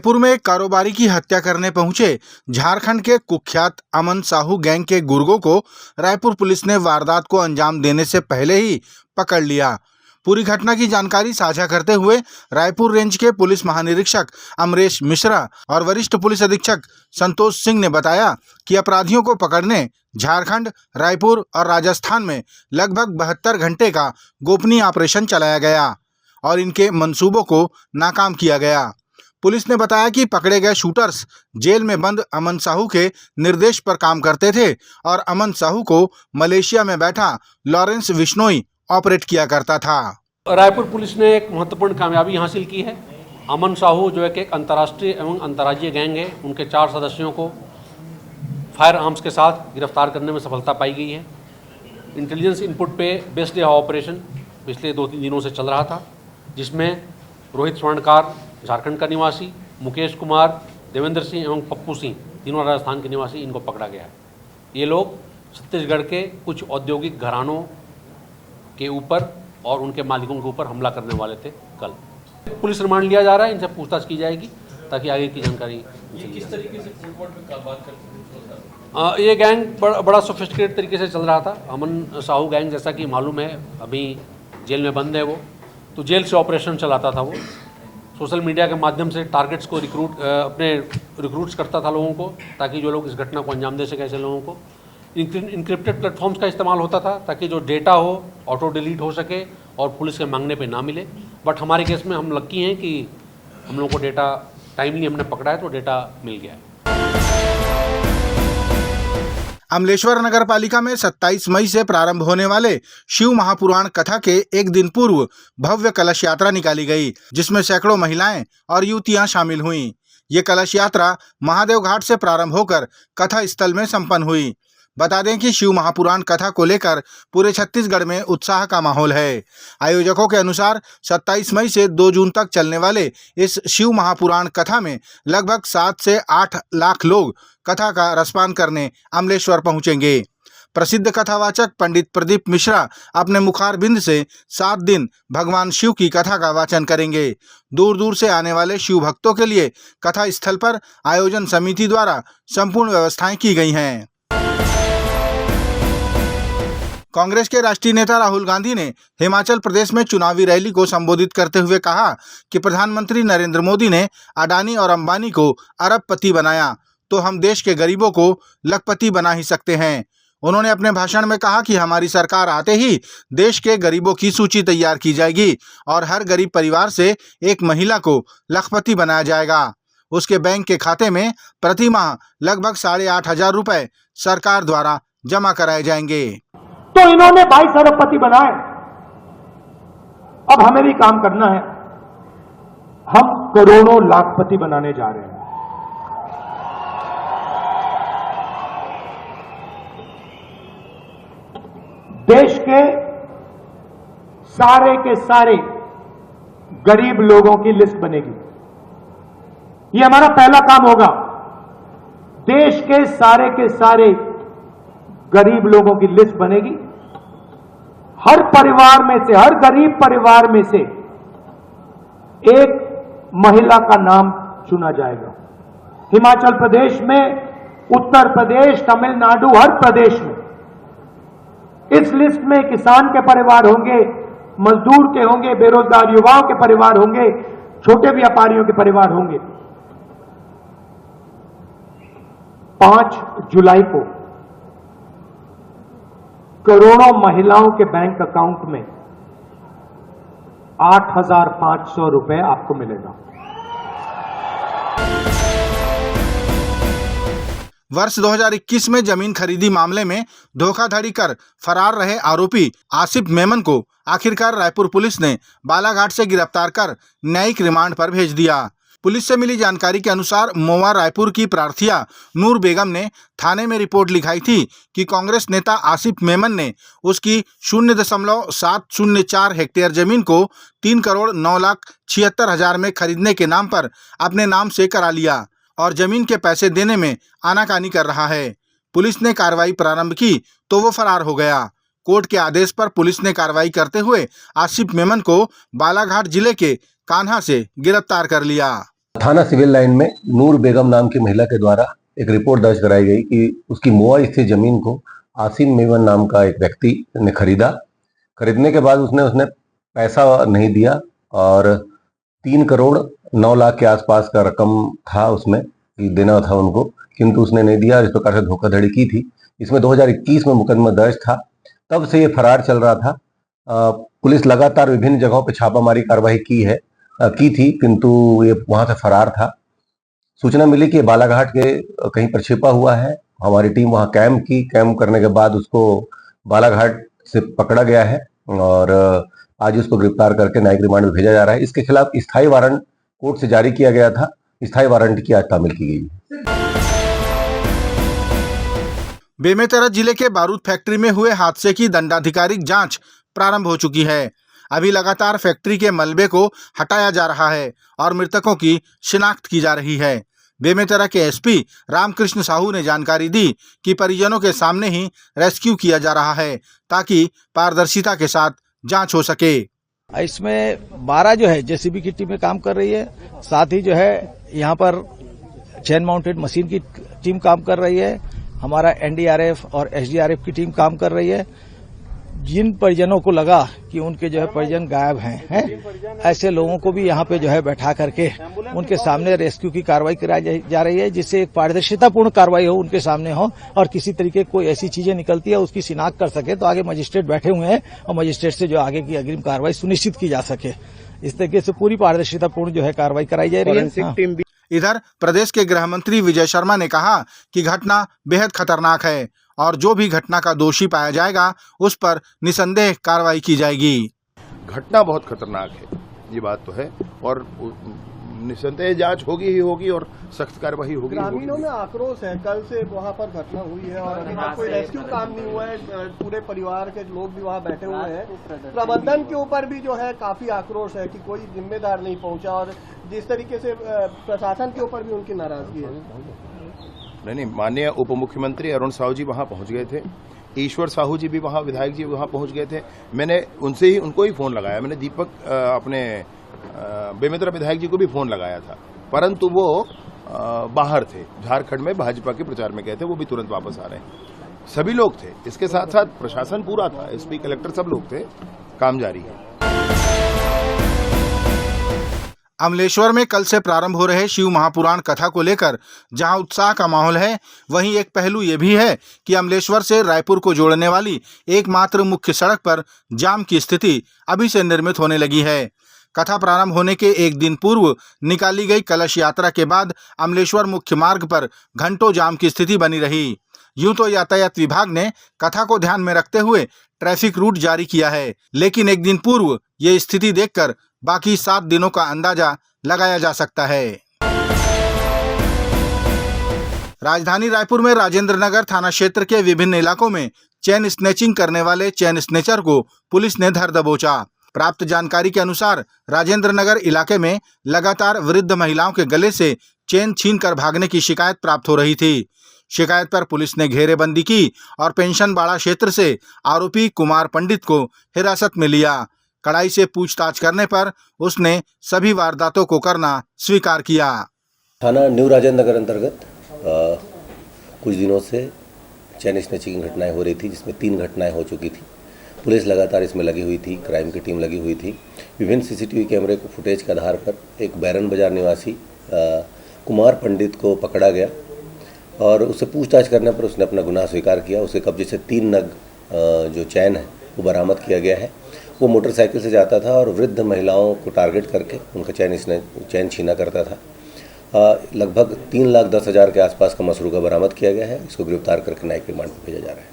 रायपुर में एक कारोबारी की हत्या करने पहुंचे झारखंड के कुख्यात अमन साहू गैंग के गुर्गों को रायपुर पुलिस ने वारदात को अंजाम देने से पहले ही पकड़ लिया। पूरी घटना की जानकारी साझा करते हुए रायपुर रेंज के पुलिस महानिरीक्षक अमरेश मिश्रा और वरिष्ठ पुलिस अधीक्षक संतोष सिंह ने बताया कि अपराधियों को पकड़ने झारखंड, रायपुर और राजस्थान में लगभग 72 घंटे का गोपनीय ऑपरेशन चलाया गया और इनके मंसूबों को नाकाम किया गया। पुलिस ने बताया कि पकड़े गए शूटर्स जेल में बंद अमन साहू के निर्देश पर काम करते थे और अमन साहू को मलेशिया में बैठा लॉरेंस विश्नोई ऑपरेट किया करता था। रायपुर पुलिस ने एक महत्वपूर्ण कामयाबी हासिल की है। अमन साहू जो एक अंतर्राष्ट्रीय एवं अंतर्राज्यीय गैंग है, उनके 4 सदस्यों को फायर आर्म्स के साथ गिरफ्तार करने में सफलता पाई गई है। इंटेलिजेंस इनपुट पे बेस्ड यह ऑपरेशन पिछले 2-3 दिनों से चल रहा था, जिसमें रोहित स्वर्णकार झारखंड का निवासी, मुकेश कुमार, देवेंद्र सिंह एवं पप्पू सिंह तीनों राजस्थान के निवासी, इनको पकड़ा गया है। ये लोग छत्तीसगढ़ के कुछ औद्योगिक घरानों के ऊपर और उनके मालिकों के ऊपर हमला करने वाले थे। कल पुलिस रिमांड लिया जा रहा है, इनसे पूछताछ की जाएगी ताकि आगे की जानकारी। किस तरीके से फुटबॉल में कारोबार करते हैं? ये गैंग बड़ा सोफिस्टिकेटेड तरीके से चल रहा था। अमन साहू गैंग, जैसा कि मालूम है, अभी जेल में बंद है। वो तो जेल से ऑपरेशन चलाता था। वो सोशल मीडिया के माध्यम से टारगेट्स को रिक्रूट्स करता था लोगों को, ताकि जो लोग इस घटना को अंजाम दे सके। ऐसे लोगों को इनक्रिप्टेड प्लेटफॉर्म्स का इस्तेमाल होता था ताकि जो डेटा हो ऑटो डिलीट हो सके और पुलिस के मांगने पे ना मिले। बट हमारे केस में हम लकी हैं कि हम लोगों को डेटा टाइमली हमने पकड़ा है, तो डेटा मिल गया है। अमलेश्वर नगर पालिका में 27 मई से प्रारंभ होने वाले शिव महापुराण कथा के एक दिन पूर्व भव्य कलश यात्रा निकाली गई, जिसमें सैकड़ों महिलाएं और युवतियां शामिल हुईं। ये कलश यात्रा महादेव घाट से प्रारंभ होकर कथा स्थल में संपन्न हुई। बता दें कि शिव महापुराण कथा को लेकर पूरे छत्तीसगढ़ में उत्साह का माहौल है। आयोजकों के अनुसार 27 मई से 2 जून तक चलने वाले इस शिव महापुराण कथा में लगभग 7 से 8 लाख लोग कथा का रसपान करने अमलेश्वर पहुंचेंगे। प्रसिद्ध कथावाचक पंडित प्रदीप मिश्रा अपने मुखारबिंद से 7 दिन भगवान शिव की कथा का वाचन करेंगे। दूर दूर से आने वाले शिव भक्तों के लिए कथा स्थल पर आयोजन समिति द्वारा संपूर्ण व्यवस्थाएं की गई हैं। कांग्रेस के राष्ट्रीय नेता राहुल गांधी ने हिमाचल प्रदेश में चुनावी रैली को संबोधित करते हुए कहा कि प्रधानमंत्री नरेंद्र मोदी ने अडानी और अंबानी को अरबपति बनाया, तो हम देश के गरीबों को लखपति बना ही सकते हैं। उन्होंने अपने भाषण में कहा कि हमारी सरकार आते ही देश के गरीबों की सूची तैयार की जाएगी और हर गरीब परिवार से एक महिला को लखपति बनाया जाएगा। उसके बैंक के खाते में प्रति माह लगभग 8,500 रुपए सरकार द्वारा जमा कराए जाएंगे। तो इन्होंने 22 अरबपति बनाए। अब हमें भी काम करना है। हम करोड़ों लाखपति बनाने जा रहे हैं। देश के सारे गरीब लोगों की लिस्ट बनेगी। यह हमारा पहला काम होगा। देश के सारे गरीब लोगों की लिस्ट बनेगी। हर परिवार में से, हर गरीब परिवार में से एक महिला का नाम चुना जाएगा। हिमाचल प्रदेश में, उत्तर प्रदेश, तमिलनाडु, हर प्रदेश में इस लिस्ट में किसान के परिवार होंगे, मजदूर के होंगे, बेरोजगार युवाओं के परिवार होंगे, छोटे व्यापारियों के परिवार होंगे। 5 जुलाई को करोड़ों महिलाओं के बैंक अकाउंट में 8,500 रुपए आपको मिलेगा। वर्ष 2021 में जमीन खरीदी मामले में धोखाधड़ी कर फरार रहे आरोपी आसिफ मेमन को आखिरकार रायपुर पुलिस ने बालाघाट से गिरफ्तार कर न्यायिक रिमांड पर भेज दिया। पुलिस से मिली जानकारी के अनुसार मोवा रायपुर की प्रार्थिया नूर बेगम ने थाने में रिपोर्ट लिखाई थी कि कांग्रेस नेता आसिफ मेमन ने उसकी 0.704 हेक्टेयर जमीन को 3,09,76,000 में खरीदने के नाम पर अपने नाम से करा लिया और जमीन के पैसे देने में आनाकानी कर रहा है। पुलिस ने कार्रवाई प्रारंभ की तो वो फरार हो गया। कोर्ट के आदेश पर पुलिस ने कार्रवाई करते हुए आसिफ मेमन को बालाघाट जिले के कान्हा से गिरफ्तार कर लिया। थाना सिविल लाइन में नूर बेगम नाम की महिला के द्वारा एक रिपोर्ट दर्ज कराई गई कि उसकी मोआ स्थित जमीन को आसिम मेमन नाम का एक व्यक्ति ने खरीदा। खरीदने के बाद उसने पैसा नहीं दिया और 3 करोड़ 9 लाख के आसपास का रकम था उसमें कि देना था उनको, किंतु उसने नहीं दिया। इस प्रकार से धोखाधड़ी की थी। इसमें 2021 में मुकदमा दर्ज था। तब से ये फरार चल रहा था। पुलिस लगातार विभिन्न जगहों पर छापामारी कार्रवाई की थी, किंतु ये वहां से फरार था। सूचना मिली कि बालाघाट के कहीं पर छिपा हुआ है। हमारी टीम वहां कैंप करने के बाद उसको बालाघाट से पकड़ा गया है और आज उसको गिरफ्तार करके न्यायिक रिमांड में भेजा जा रहा है। इसके खिलाफ स्थायी वारंट कोर्ट से जारी किया गया था। स्थायी वारंट की आज तामील की गई है। बेमेतरा जिले के बारूद फैक्ट्री में हुए हादसे की दंडाधिकारिक जांच प्रारंभ हो चुकी है। अभी लगातार फैक्ट्री के मलबे को हटाया जा रहा है और मृतकों की शिनाख्त की जा रही है। बेमेतरा के एसपी रामकृष्ण साहू ने जानकारी दी कि परिजनों के सामने ही रेस्क्यू किया जा रहा है ताकि पारदर्शिता के साथ जांच हो सके। इसमें 12 जो है जेसीबी की टीमें काम कर रही है, साथ ही जो है यहाँ पर चेन माउंटेड मशीन की टीम काम कर रही है, हमारा एनडीआरएफ और एसडीआरएफ की टीम काम कर रही है। जिन परिजनों को लगा कि उनके जो है परिजन गायब हैं, ऐसे लोगों को भी यहाँ पे जो है बैठा करके उनके सामने रेस्क्यू की कार्रवाई कराई जा रही है, जिससे एक पारदर्शितापूर्ण कार्रवाई हो, उनके सामने हो और किसी तरीके कोई ऐसी चीजें निकलती है उसकी शिनाख्त कर सके तो आगे मजिस्ट्रेट बैठे हुए हैं और मजिस्ट्रेट से जो आगे की अग्रिम कार्रवाई सुनिश्चित की जा सके। इस तरीके से पूरी पारदर्शितापूर्ण जो है कार्रवाई कराई जा रही है। इधर प्रदेश के गृह मंत्री विजय शर्मा ने कहा कि घटना बेहद खतरनाक है और जो भी घटना का दोषी पाया जाएगा उस पर निसंदेह कार्रवाई की जाएगी। घटना बहुत खतरनाक है, ये बात तो है और निसंदेह जांच होगी ही होगी और सख्त कार्रवाई होगी। ग्रामीणों में आक्रोश है, कल से वहाँ पर घटना हुई है और अभी तक कोई रेस्क्यू काम नहीं हुआ है। पूरे परिवार के लोग भी वहाँ बैठे हुए हैं। प्रबंधन के ऊपर भी जो है काफी आक्रोश है कि कोई जिम्मेदार नहीं पहुंचा और जिस तरीके से प्रशासन के ऊपर भी उनकी नाराजगी है। नहीं, माननीय उप मुख्यमंत्री अरुण साहू जी वहां पहुंच गए थे, ईश्वर साहू जी भी वहां, विधायक जी वहां पहुंच गए थे। मैंने उनको ही फोन लगाया, मैंने दीपक अपने बेमेतरा विधायक जी को भी फोन लगाया था, परंतु वो बाहर थे, झारखंड में भाजपा के प्रचार में गए थे, वो भी तुरंत वापस आ रहे हैं। सभी लोग थे, इसके साथ साथ प्रशासन पूरा था, एसपी कलेक्टर सब लोग थे, काम जारी है। अमलेश्वर में कल से प्रारंभ हो रहे शिव महापुराण कथा को लेकर जहां उत्साह का माहौल है, वहीं एक पहलू ये भी है कि अमलेश्वर से रायपुर को जोड़ने वाली एकमात्र मुख्य सड़क पर जाम की स्थिति अभी से निर्मित होने लगी है। कथा प्रारंभ होने के एक दिन पूर्व निकाली गई कलश यात्रा के बाद अमलेश्वर मुख्य मार्ग पर घंटों जाम की स्थिति बनी रही। यूं तो यातायात विभाग ने कथा को ध्यान में रखते हुए ट्रैफिक रूट जारी किया है, लेकिन एक दिन पूर्व ये स्थिति देखकर बाकी 7 दिनों का अंदाजा लगाया जा सकता है। राजधानी रायपुर में राजेंद्र नगर थाना क्षेत्र के विभिन्न इलाकों में चेन स्नैचिंग करने वाले चेन स्नेचर को पुलिस ने धर दबोचा। प्राप्त जानकारी के अनुसार राजेंद्र नगर इलाके में लगातार वृद्ध महिलाओं के गले से चेन छीनकर भागने की शिकायत प्राप्त हो रही थी। शिकायत पर पुलिस ने घेरेबंदी की और पेंशनबाड़ा क्षेत्र से आरोपी कुमार पंडित को हिरासत में लिया। कड़ाई से पूछताछ करने पर उसने सभी वारदातों को करना स्वीकार किया। थाना न्यू राजेंद्र नगर अंतर्गत कुछ दिनों से चेन स्नैचिंग की घटनाएं हो रही थी, जिसमें 3 घटनाएं हो चुकी थी। पुलिस लगातार इसमें लगी हुई थी, क्राइम की टीम लगी हुई थी। विभिन्न सीसीटीवी कैमरे के फुटेज के आधार पर एक बैरन बाजार निवासी कुमार पंडित को पकड़ा गया और उससे पूछताछ करने पर उसने अपना गुनाह स्वीकार किया। उसके कब्जे से 3 नग जो चैन है वो बरामद किया गया है। वो मोटरसाइकिल से जाता था और वृद्ध महिलाओं को टारगेट करके उनका चैन छीना करता था। लगभग 3,10,000 के आसपास का मसरूका बरामद किया गया है। इसको गिरफ्तार करके न्यायिक रिमांड पर भेजा जा रहा है।